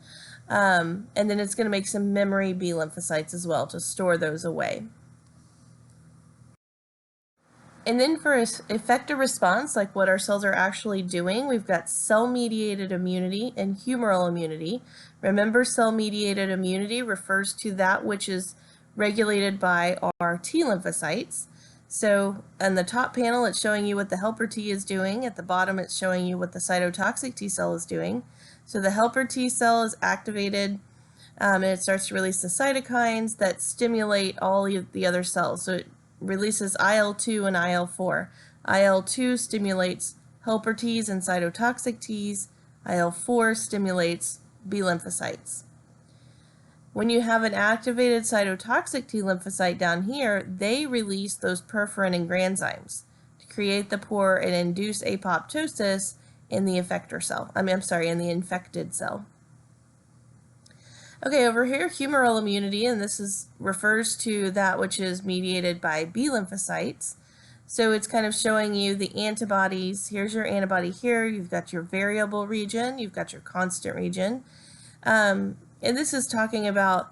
And then it's going to make some memory B lymphocytes as well to store those away. And then for effector response, like what our cells are actually doing, we've got cell-mediated immunity and humoral immunity. Remember, cell-mediated immunity refers to that which is regulated by our T lymphocytes. So on the top panel, it's showing you what the helper T is doing. At the bottom, it's showing you what the cytotoxic T cell is doing. So the helper T cell is activated, and it starts to release the cytokines that stimulate all of the other cells. So it releases IL-2 and IL-4. IL-2 stimulates helper Ts and cytotoxic Ts. IL-4 stimulates B lymphocytes. When you have an activated cytotoxic T lymphocyte down here, they release those perforin and granzymes to create the pore and induce apoptosis in the effector cell. in the infected cell. Okay, over here, humoral immunity, and this refers to that which is mediated by B lymphocytes. So it's kind of showing you the antibodies. Here's your antibody here. You've got your variable region. You've got your constant region. And this is talking about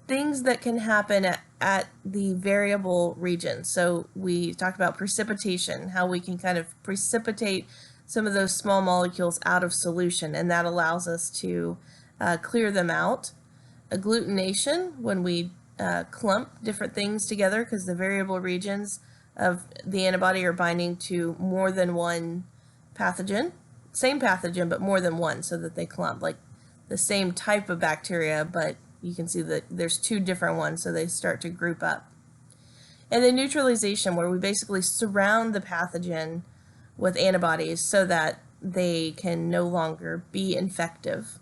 things that can happen at the variable region. So we talked about precipitation, how we can kind of precipitate some of those small molecules out of solution, and that allows us to clear them out. Agglutination, when we clump different things together because the variable regions of the antibody are binding to more than one pathogen. Same pathogen, but more than one, so that they clump, like the same type of bacteria, but you can see that there's two different ones, so they start to group up. And then neutralization, where we basically surround the pathogen with antibodies so that they can no longer be infective.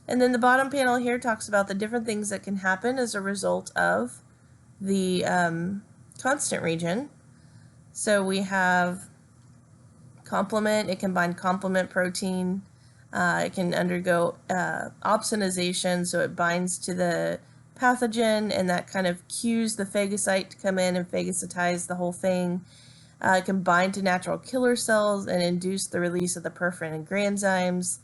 And then the bottom panel here talks about the different things that can happen as a result of the constant region. So we have complement. It can bind complement protein. It can undergo opsonization, so it binds to the pathogen, and that kind of cues the phagocyte to come in and phagocytize the whole thing. It can bind to natural killer cells and induce the release of the perforin and granzymes,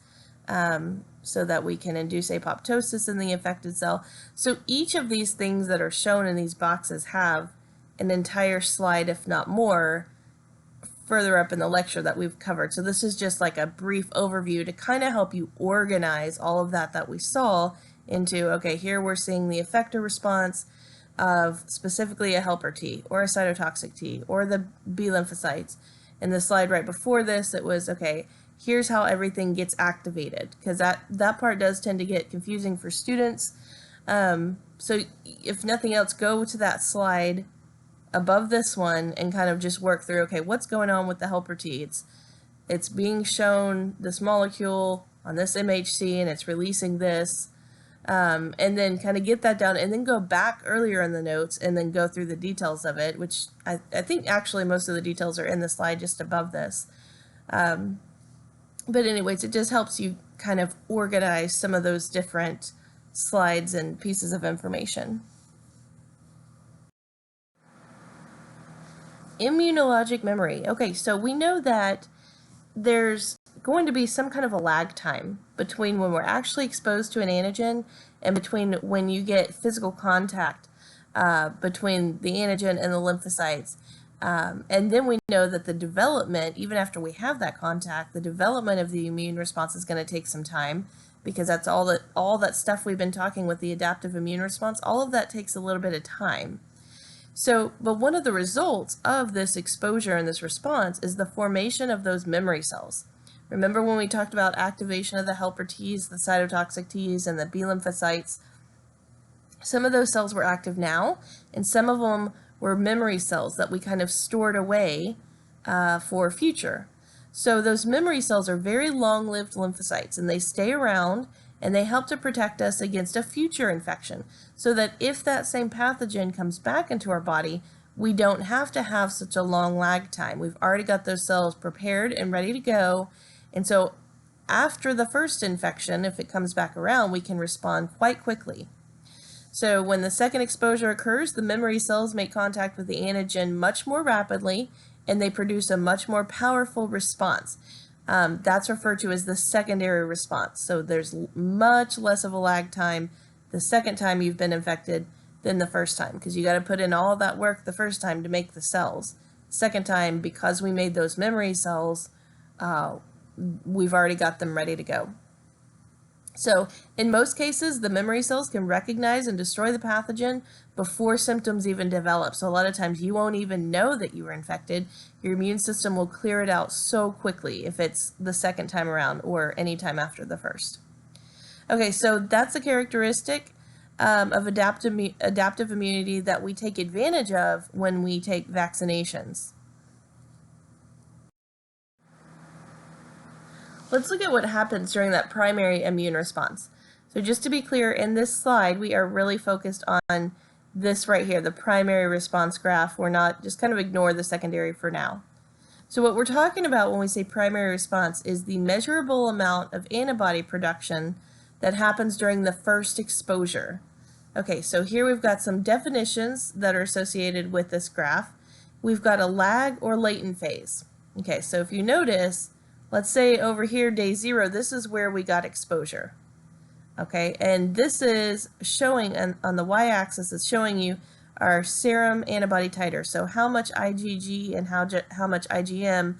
so that we can induce apoptosis in the infected cell. So each of these things that are shown in these boxes have an entire slide, if not more, further up in the lecture that we've covered. So this is just like a brief overview to kind of help you organize all of that we saw into, okay, here we're seeing the effector response of specifically a helper T or a cytotoxic T or the B lymphocytes. In the slide right before this, it was, okay, here's how everything gets activated, because that part does tend to get confusing for students. So if nothing else, go to that slide above this one and kind of just work through, okay, what's going on with the helper T? It's being shown this molecule on this MHC and it's releasing this, and then kind of get that down and then go back earlier in the notes and then go through the details of it, which I think actually most of the details are in the slide just above this. But anyways, it just helps you kind of organize some of those different slides and pieces of information. Immunologic memory. Okay, so we know that there's going to be some kind of a lag time between when we're actually exposed to an antigen and between when you get physical contact between the antigen and the lymphocytes. And then we know that the development, even after we have that contact, the development of the immune response is going to take some time, because that's all that stuff we've been talking with the adaptive immune response, all of that takes a little bit of time. So, but one of the results of this exposure and this response is the formation of those memory cells. Remember when we talked about activation of the helper Ts, the cytotoxic Ts, and the B lymphocytes? Some of those cells were active now, and some of them were memory cells that we kind of stored away for future. So those memory cells are very long-lived lymphocytes, and they stay around and they help to protect us against a future infection, so that if that same pathogen comes back into our body, we don't have to have such a long lag time. We've already got those cells prepared and ready to go, and so after the first infection, if it comes back around, we can respond quite quickly. So when the second exposure occurs, the memory cells make contact with the antigen much more rapidly, and they produce a much more powerful response. That's referred to as the secondary response. So there's much less of a lag time the second time you've been infected than the first time, because you got to put in all that work the first time to make the cells. Second time, because we made those memory cells, we've already got them ready to go. So in most cases, the memory cells can recognize and destroy the pathogen before symptoms even develop. So a lot of times you won't even know that you were infected. Your immune system will clear it out so quickly if it's the second time around or any time after the first. Okay, so that's a characteristic of adaptive immunity that we take advantage of when we take vaccinations. Let's look at what happens during that primary immune response. So just to be clear, in this slide, we are really focused on this right here, the primary response graph. We're not, just kind of ignore the secondary for now. So what we're talking about when we say primary response is the measurable amount of antibody production that happens during the first exposure. Okay, so here we've got some definitions that are associated with this graph. We've got a lag or latent phase. Okay, so if you notice, let's say over here, day 0, this is where we got exposure. Okay, and this is showing, on the y-axis, it's showing you our serum antibody titer. So how much IgG and how much IgM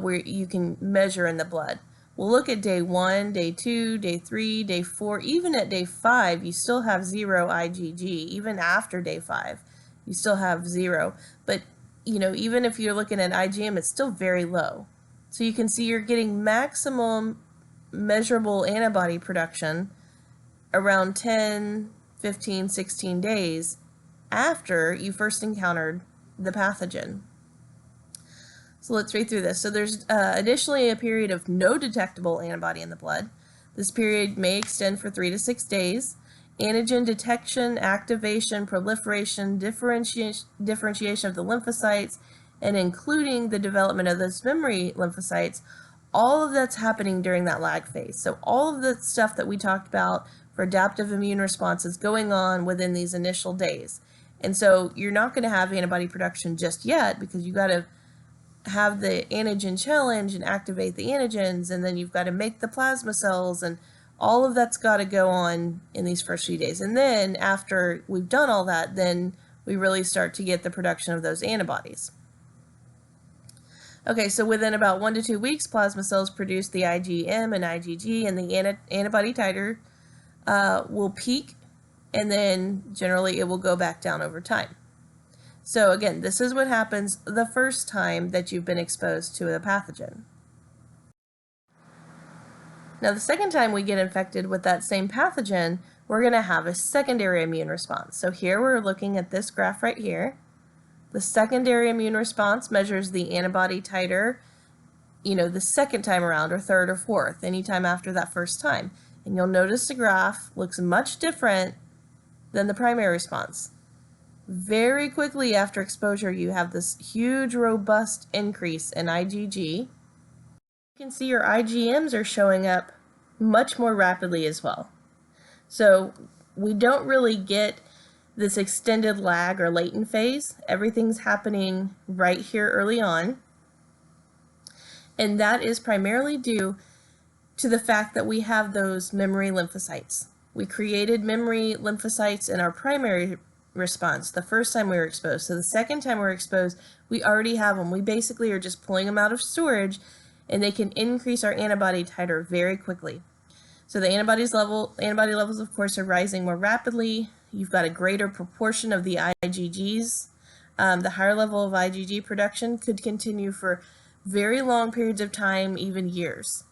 where you can measure in the blood. We'll look at day 1, day 2, day 3, day 4, even at day 5, you still have 0 IgG. Even after day 5, you still have 0. But, you know, even if you're looking at IgM, it's still very low. So you can see you're getting maximum measurable antibody production around 10, 15, 16 days after you first encountered the pathogen. So let's read through this. So there's additionally a period of no detectable antibody in the blood. This period may extend for 3 to 6 days. Antigen detection, activation, proliferation, differentiation of the lymphocytes, and including the development of those memory lymphocytes, all of that's happening during that lag phase. So all of the stuff that we talked about for adaptive immune responses going on within these initial days. And so you're not going to have antibody production just yet, because you got to have the antigen challenge and activate the antigens, and then you've got to make the plasma cells, and all of that's got to go on in these first few days. And then after we've done all that, then we really start to get the production of those antibodies. Okay, so within about 1 to 2 weeks, plasma cells produce the IgM and IgG, and the antibody titer will peak, and then generally it will go back down over time. So again, this is what happens the first time that you've been exposed to a pathogen. Now, the second time we get infected with that same pathogen, we're going to have a secondary immune response. So here we're looking at this graph right here. The secondary immune response measures the antibody titer, the second time around, or third or fourth, anytime after that first time. And you'll notice the graph looks much different than the primary response. Very quickly after exposure, you have this huge, robust increase in IgG. You can see your IgMs are showing up much more rapidly as well. So we don't really get this extended lag or latent phase. Everything's happening right here early on. And that is primarily due to the fact that we have those memory lymphocytes. We created memory lymphocytes in our primary response the first time we were exposed. So the second time we were exposed, we already have them. We basically are just pulling them out of storage, and they can increase our antibody titer very quickly. So the antibody levels, of course, are rising more rapidly. You've got a greater proportion of the IgGs. The higher level of IgG production could continue for very long periods of time, even years.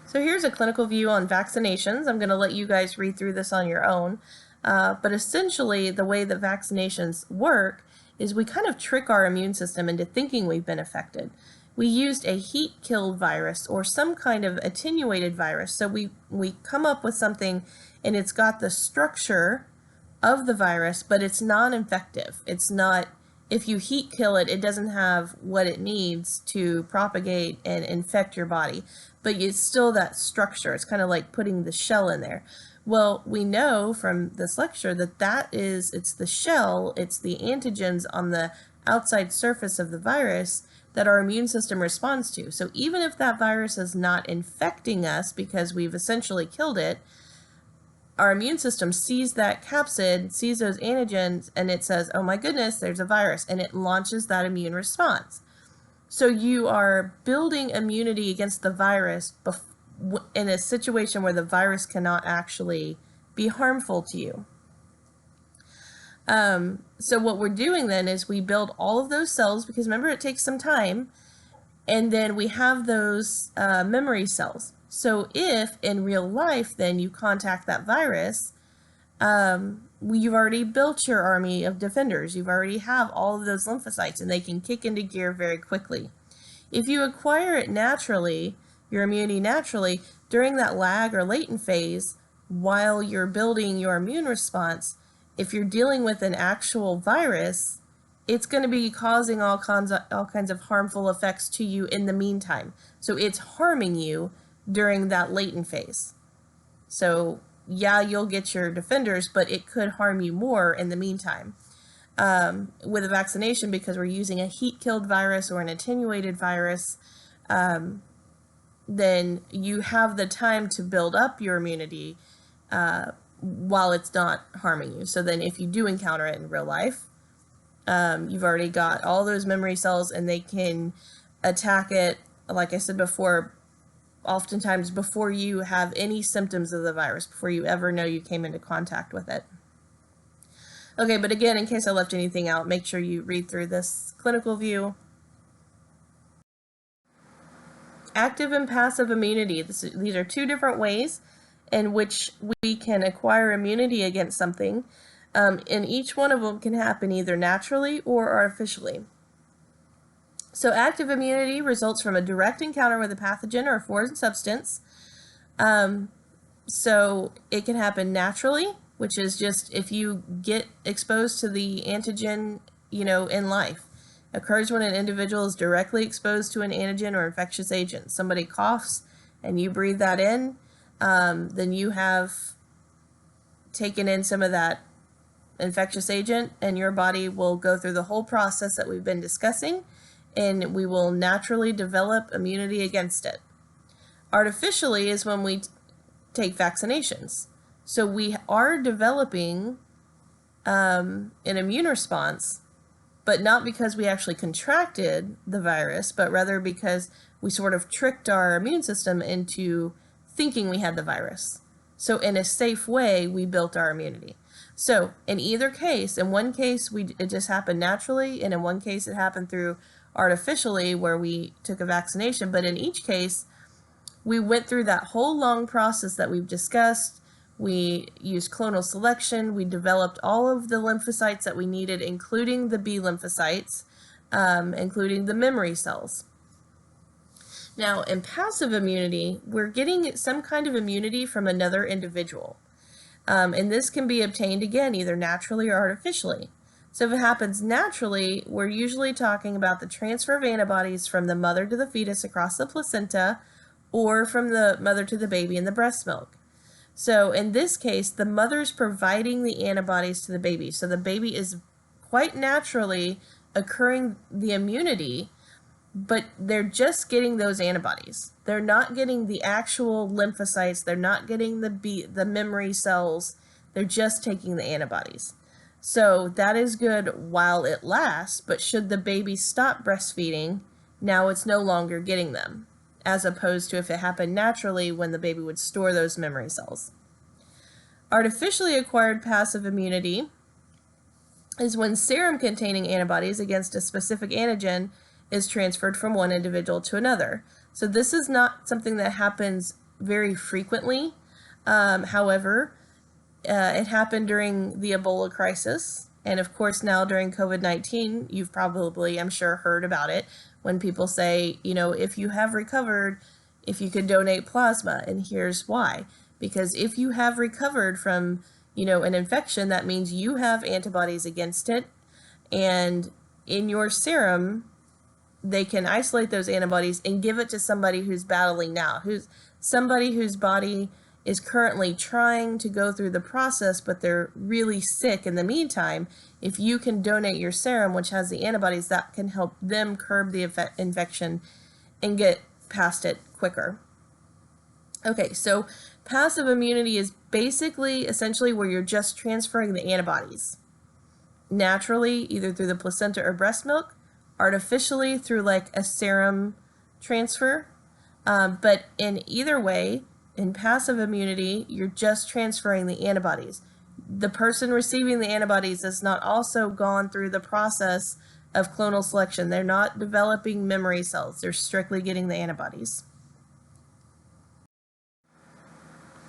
So here's a clinical view on vaccinations. I'm going to let you guys read through this on your own. But essentially, the way that vaccinations work is we kind of trick our immune system into thinking we've been affected. We used a heat-killed virus or some kind of attenuated virus. So we come up with something, and it's got the structure of the virus, but it's non-infective. It's not, if you heat kill it, it doesn't have what it needs to propagate and infect your body. But it's still that structure. It's kind of like putting the shell in there. Well, we know from this lecture that it's the shell, it's the antigens on the outside surface of the virus that our immune system responds to. So even if that virus is not infecting us because we've essentially killed it, our immune system sees that capsid, sees those antigens, and it says, oh my goodness, there's a virus, and it launches that immune response. So you are building immunity against the virus in a situation where the virus cannot actually be harmful to you. So what we're doing then is we build all of those cells, because remember, it takes some time, and then we have those memory cells. So if in real life then you contact that virus, you've already built your army of defenders. You've already have all of those lymphocytes, and they can kick into gear very quickly. If you acquire it naturally, your immunity naturally, during that lag or latent phase, while you're building your immune response, if you're dealing with an actual virus, it's going to be causing all kinds of harmful effects to you in the meantime. So it's harming you during that latent phase. So yeah, you'll get your defenders, but it could harm you more in the meantime. With a vaccination, because we're using a heat-killed virus or an attenuated virus, then you have the time to build up your immunity while it's not harming you. So then if you do encounter it in real life, you've already got all those memory cells, and they can attack it, like I said before, oftentimes before you have any symptoms of the virus, before you ever know you came into contact with it. Okay, but again, in case I left anything out, make sure you read through this clinical view. Active and passive immunity. These are two different ways in which we can acquire immunity against something, and each one of them can happen either naturally or artificially. So active immunity results from a direct encounter with a pathogen or a foreign substance. So it can happen naturally, which is just if you get exposed to the antigen, in life. It occurs when an individual is directly exposed to an antigen or infectious agent. Somebody coughs and you breathe that in, then you have taken in some of that infectious agent, and your body will go through the whole process that we've been discussing, and we will naturally develop immunity against it. Artificially is when we take vaccinations. So we are developing an immune response, but not because we actually contracted the virus, but rather because we sort of tricked our immune system into thinking we had the virus. So in a safe way, we built our immunity. So in either case, in one case it just happened naturally, and in one case it happened through artificially where we took a vaccination, but in each case, we went through that whole long process that we've discussed. We used clonal selection. We developed all of the lymphocytes that we needed, including the B lymphocytes, including the memory cells. Now, in passive immunity, we're getting some kind of immunity from another individual. And this can be obtained, again, either naturally or artificially. So if it happens naturally, we're usually talking about the transfer of antibodies from the mother to the fetus across the placenta, or from the mother to the baby in the breast milk. So in this case, the mother's providing the antibodies to the baby. So the baby is quite naturally occurring the immunity, but they're just getting those antibodies. They're not getting the actual lymphocytes. They're not getting the memory cells. They're just taking the antibodies. So that is good while it lasts, but should the baby stop breastfeeding, now it's no longer getting them, as opposed to if it happened naturally when the baby would store those memory cells. Artificially acquired passive immunity is when serum containing antibodies against a specific antigen is transferred from one individual to another. So this is not something that happens very frequently. However, it happened during the Ebola crisis, and of course now during COVID-19, you've probably, I'm sure, heard about it when people say, if you have recovered, if you could donate plasma, and here's why. Because if you have recovered from, an infection, that means you have antibodies against it, and in your serum, they can isolate those antibodies and give it to somebody who's battling now, somebody whose body is currently trying to go through the process, but they're really sick in the meantime. If you can donate your serum, which has the antibodies, that can help them curb the infection and get past it quicker. Okay, so passive immunity is basically, essentially, where you're just transferring the antibodies. Naturally, either through the placenta or breast milk, artificially through like a serum transfer. But in either way, in passive immunity, you're just transferring the antibodies. The person receiving the antibodies has not also gone through the process of clonal selection. They're not developing memory cells. They're strictly getting the antibodies.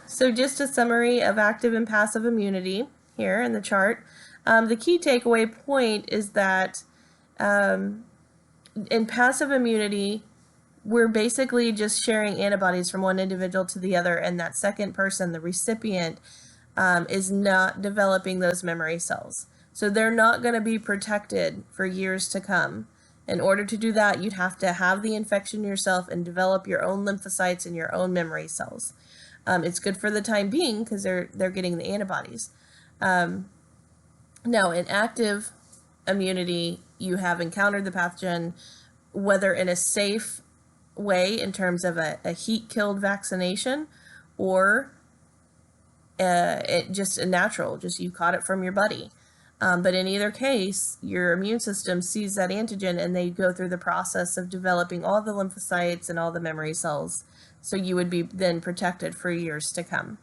So just a summary of active and passive immunity here in the chart. The key takeaway point is that in passive immunity, we're basically just sharing antibodies from one individual to the other, and that second person, the recipient, is not developing those memory cells. So they're not going to be protected for years to come. In order to do that, you'd have to have the infection yourself and develop your own lymphocytes and your own memory cells. It's good for the time being because they're getting the antibodies. Now, in active immunity, you have encountered the pathogen, whether in a safe way in terms of a heat-killed vaccination, or just a natural, just you caught it from your buddy. But in either case, your immune system sees that antigen and they go through the process of developing all the lymphocytes and all the memory cells. So you would be then protected for years to come.